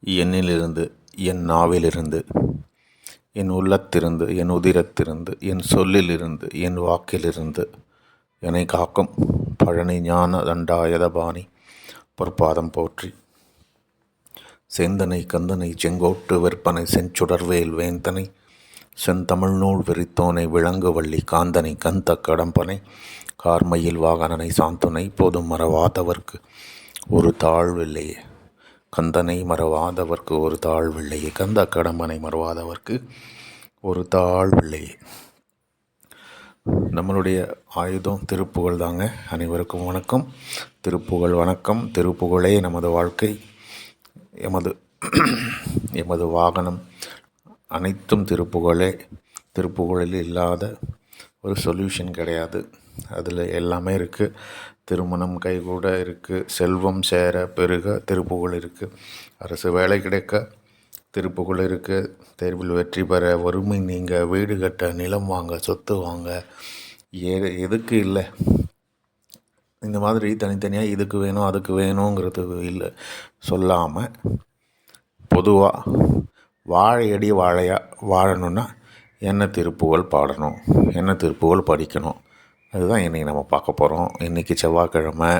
என்னிலிருந்து, என் நாவிலிருந்து, என் உள்ளத்திலிருந்து, என் உதிரத்திலிருந்து, என் சொல்லிலிருந்து, என் வாக்கிலிருந்து என்னை காக்கும் பழனி ஞான தண்டாயுதபாணி பொற்பாதம் போற்றி. சேந்தனை கந்தனை செங்கோட்டு வெற்பனை செஞ்சுடர்வேல் வேந்தனை செந்தமிழ்நூல் விரித்தோனை விளங்குவள்ளி காந்தனை கந்த கடம்பனை கார்மையில் வாகனனை சாந்துனை போதும் மறவாதவர்க்கு ஒரு தாழ்வில்லையே. கந்தனை மறவாதவர்க்கு ஒரு தாழ்வில்லையே. கந்த கடம்பனை மறவாதவர்க்கு ஒரு தாழ்வில்லையே. நம்மளுடைய ஆயுதம் திருப்புகழ் தாங்க. அனைவருக்கும் வணக்கம். திருப்புகழ் வணக்கம். திருப்புகழே நமது வாழ்க்கை, எமது வாகனம், அனைத்தும் திருப்புகழே. திருப்புகழில் இல்லாத ஒரு சொல்யூஷன் கிடையாது. அதில் எல்லாமே இருக்குது. திருமணம் கைகூட இருக்குது, செல்வம் சேர பெருக திருப்புகழ் இருக்குது, அரசு வேலை கிடைக்க திருப்புகழ் இருக்குது, தேர்வில் வெற்றி பெற, வறுமை நீங்க, வீடு கட்ட, நிலம் வாங்க, சொத்து வாங்க, எதுக்கு இல்லை. இந்த மாதிரி தனித்தனியாக இதுக்கு வேணும் அதுக்கு வேணுங்கிறது இல்லை சொல்லாமல், பொதுவாக வாழையடி வாழையாக வாழணுன்னா என்ன திருப்புகழ் பாடணும், என்ன திருப்புகழ் படிக்கணும், அதுதான் இன்றைக்கி நம்ம பார்க்க போகிறோம். இன்றைக்கி செவ்வாய்க்கிழமை,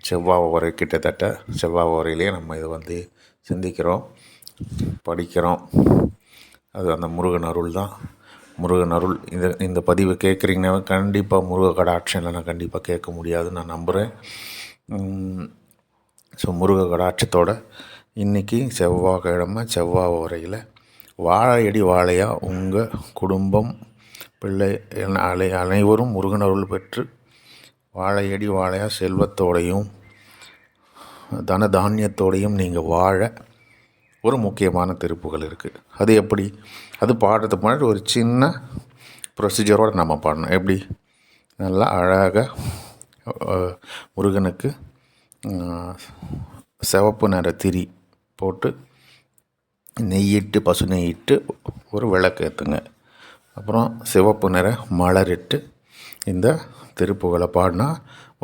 செவ்வாய் உரை, கிட்டத்தட்ட செவ்வாய் உரையிலே நம்ம இதை சிந்திக்கிறோம், படிக்கிறோம். அது அந்த முருகன் அருள் தான். முருகன் அருள். இந்த பதிவை கேட்குறீங்கன்னா கண்டிப்பாக முருக கடாட்சம் இல்லைன்னா கண்டிப்பாக கேட்க முடியாதுன்னு நான் நம்புகிறேன். ஸோ முருக கடாட்சத்தோட இன்றைக்கி செவ்வாய்க்கிழமை செவ்வாய் உரையில் வாழையடி வாழையாக உங்கள் குடும்பம், பிள்ளை அனைவரும் முருகன் அருள் பெற்று வாழையடி வாழையாக செல்வத்தோடையும் தன தானியத்தோடையும் நீங்கள் வாழ ஒரு முக்கியமான திருப்புகள் இருக்குது. அது எப்படி? அது பாடுறதுக்கு முன்னாடி ஒரு சின்ன ப்ரொசீஜரோடு நம்ம பாடணும். எப்படி? நல்லா அழகாக முருகனுக்கு சிவப்பு நிற திரி போட்டு நெய்யிட்டு, பசு நெய்யிட்டு ஒரு விளக்கு ஏற்றுங்க. அப்புறம் சிவப்பு நிற மலரிட்டு இந்த திருப்புகளை பாடினா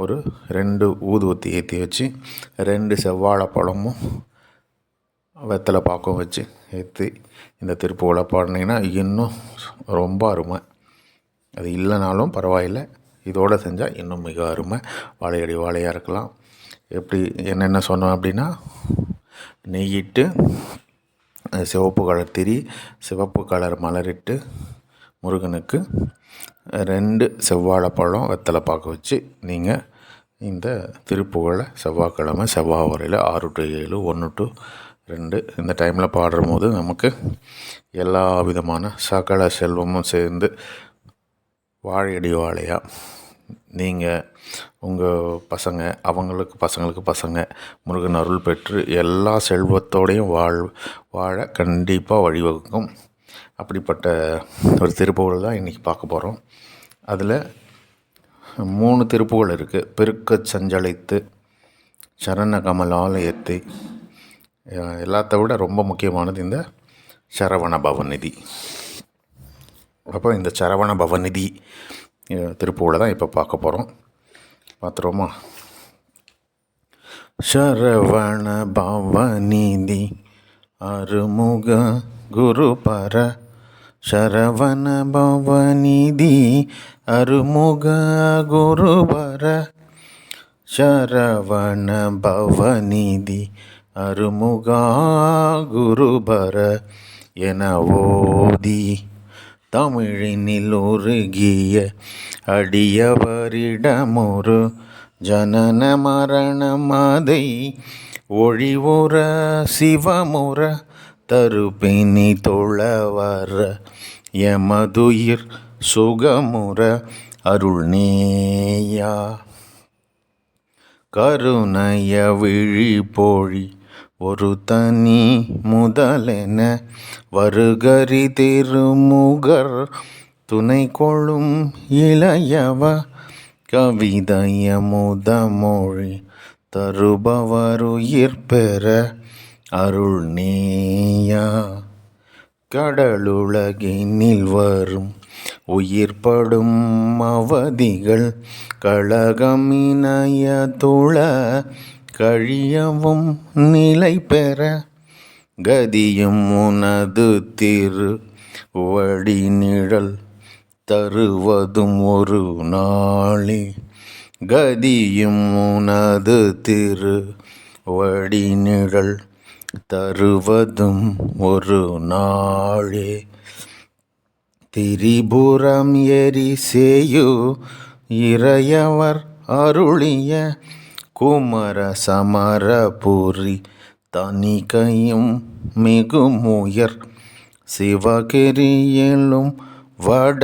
ஒரு 2 ஊதுவத்தி ஏற்றி வச்சு 2 செவ்வாழைப்பழமும் வெத்தலை பாக்கம் வச்சு ஏற்றி இந்த திருப்புகளை பாடினீங்கன்னா இன்னும் ரொம்ப அருமை. அது இல்லைனாலும் பரவாயில்லை, இதோடு செஞ்சால் இன்னும் மிக அருமை. வாழையடி வாழையாக இருக்கலாம். எப்படி என்னென்ன சொன்னோம் அப்படின்னா, நெய்யிட்டு, சிவப்பு கலர் திரி, சிவப்பு கலர் மலரிட்டு, முருகனுக்கு 2 செவ்வாழைப்பழம் வெத்தலை பாக்க வச்சு நீங்கள் இந்த திருப்புகழை செவ்வாய்க்கிழமை செவ்வாய் வரையில் 6 to 7, 1 to 2 இந்த டைமில் பாடுற போது நமக்கு எல்லா விதமான சகல செல்வமும் சேர்ந்து வாழையடி வாழையாக நீங்கள், உங்கள் பசங்க, பசங்களுக்கு பசங்க முருகன் அருள் பெற்று எல்லா செல்வத்தோடையும் வாழ கண்டிப்பாக வழிவகுக்கும். அப்படிப்பட்ட ஒரு திருப்புகழ் தான் இன்றைக்கி பார்க்க போகிறோம். அதில் 3 திருப்புகழ் இருக்குது. பெருக்க சஞ்சலைத்து, சரண கமலாலயத்தை, எல்லாத்த விட ரொம்ப முக்கியமானது இந்த சரவண பவநிதி. அப்போ இந்த சரவண பவநிதி திருப்புகழை தான் இப்போ பார்க்க போகிறோம். பார்த்துருவோமா? சரவண பவநிதி அருமுக குருபர, சரவண பவநிதி அருமுக குருபர, சரவண பவநிதி அருமுகா குருபர என ஓதி தமிழினில் உருகிய அடியவரிடமொரு ஜனன மரணமதை ஒழிவுற சிவமுற தருப்பினி தொழவர எமதுயிர் சுகமுற அருள்நேயா. கருணைய விழிப்பொழி ஒரு தனி முதலென வருகரி திருமுகர் துணை கொள்ளும் இளையவ கவிதைய முதமொழி தருபவருயிர் பெற அருள்நேயா. கடலுலகினில் வரும் உயிர்ப்படும் அவதிகள் கழகமினய துள கழியவும் நிலை பெற கதியும் உனது திரு வடி நிழல் தருவதும் ஒரு நாளே. கதியும் உனது திரு வடி நிழல் தருவதும் ஒரு நாளே. திரிபுரம் எரிசேயு இறையவர் அருளிய குமர சமரபுரி தணிகையும் மிகுமுயர் சிவகிரியிலும் வட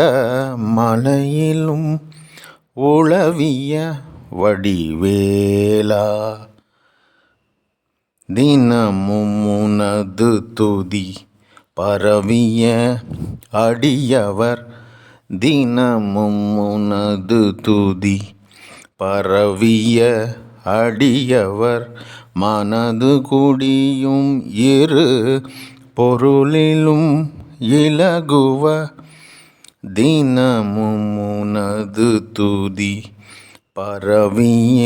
மலையிலும் உளவிய வடிவேலா. தினமும் உனது துதி பரவிய அடியவர் தினமும் உனது துதி பரவிய அடியவர் மனது குடியும் இரு பொருளிலும் இலகுவ. தினமும் உனது துதி பரவிய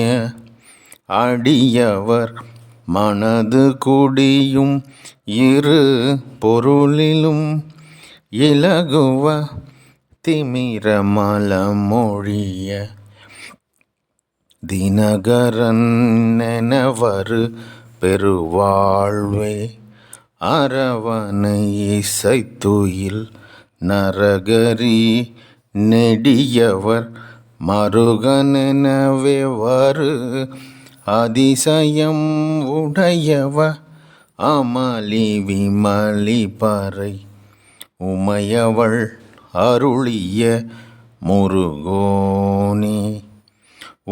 அடியவர் மனது குடியும் இரு பொருளிலும் இலகுவ. திமிர மலமொழிய தினகரன் நெனவரு பெருவாழ்வே. அரவணை இசைத்துயில் நரகரி நெடியவர் மருகனெனவே வரு அதிசயம் உடையவ. அமளி விமலி பறை உமையவள் அருளிய முருகோனே.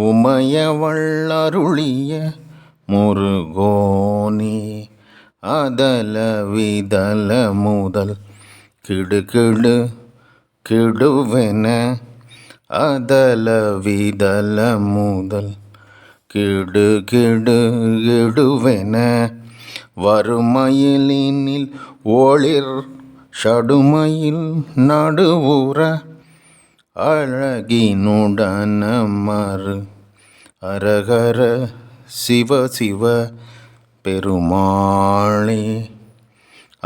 உமையவள் அருளிய முருகோனே. அதல விதல முதல் கிடுகிடு கிடுவென அதல விதல முதல் கிடு கிடுவென வறுமயிலினில் ஒளிர் ஷடுமயில் நடுவுற. அழகினுடன் மறு அரகர சிவ சிவ பெருமாளே.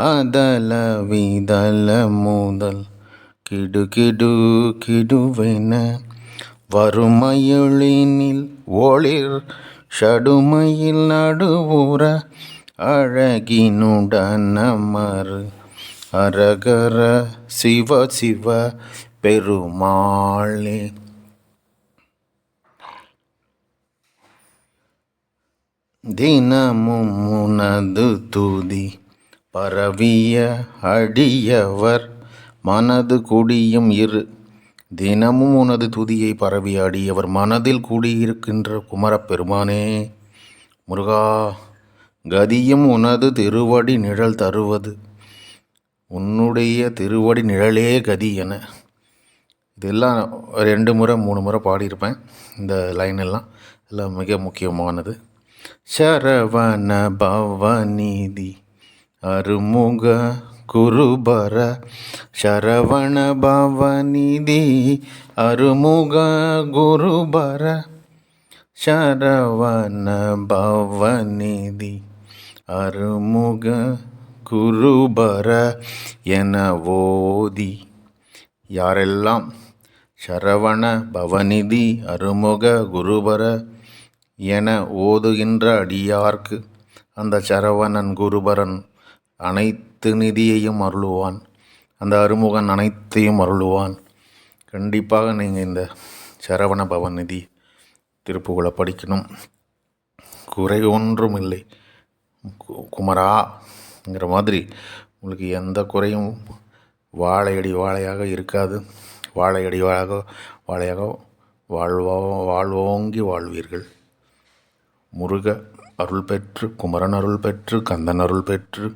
அதல விதல முதல் கிடு கிடுவென வறுமயிலினில் ஒளிர் ஷடுமயில் நடுவுற. அழகினுடன் மறு அரகர சிவ சிவ பெருமாளே. தினமும் உனது துதி பரவிய அடியவர் மனது குடியும் இரு. தினமும் உனது துதியை பரவிய அடியவர் மனதில் கூடியிருக்கின்ற குமரப்பெருமானே. முருகா, கதியும் உனது திருவடி நிழல் தருவது. உன்னுடைய திருவடி நிழலே கதி என. இதெல்லாம் 2 முறை 3 முறை பாடியிருப்பேன். இந்த லைன் எல்லாம் மிக முக்கியமானது. சரவண பவநிதி அருமுக குருபர. சரவண பவநிதி அருமுக குருபர. சரவண பவநிதி அருமுக குருபர என ஓதி. யாரெல்லாம் சரவண பவநிதி அருமுக குருபர என ஓதுகின்ற அடியார்க்கு அந்த சரவணன் குருபரன் அனைத்து நிதியையும் அருளுவான். அந்த அருமுகன் அனைத்தையும் அருளுவான். கண்டிப்பாக நீங்கள் இந்த சரவண பவநிதி திருப்புகழை படிக்கணும். குறை ஒன்றும் இல்லை. குமராங்கிற மாதிரி உங்களுக்கு எந்த குறையும் வாழையடி வாழையாக இருக்காது. வாழையடி வாழையாக வாழ்வோங்கி வாழ்வீர்கள். முருக அருள் பெற்று, குமரன் அருள் பெற்று, கந்தன் அருள் பெற்று,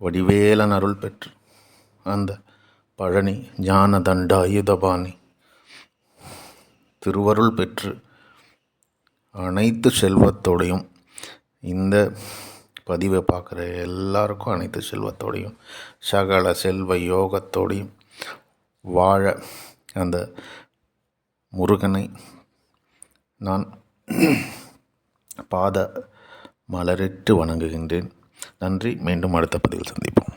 வடிவேலன் அருள் பெற்று, அந்த பழனி ஞான தண்டாயுதபாணி திருவருள் பெற்று அனைத்து செல்வத்தோடையும் இந்த பதிவை பார்க்குற எல்லாருக்கும் அனைத்து செல்வத்தோடையும் சகல செல்வ யோகத்தோடையும் வாழ அந்த முருகனை நான் பாத மலரிட்டு வணங்குகின்றேன். நன்றி. மீண்டும் அடுத்த பதிவில் சந்திப்போம்.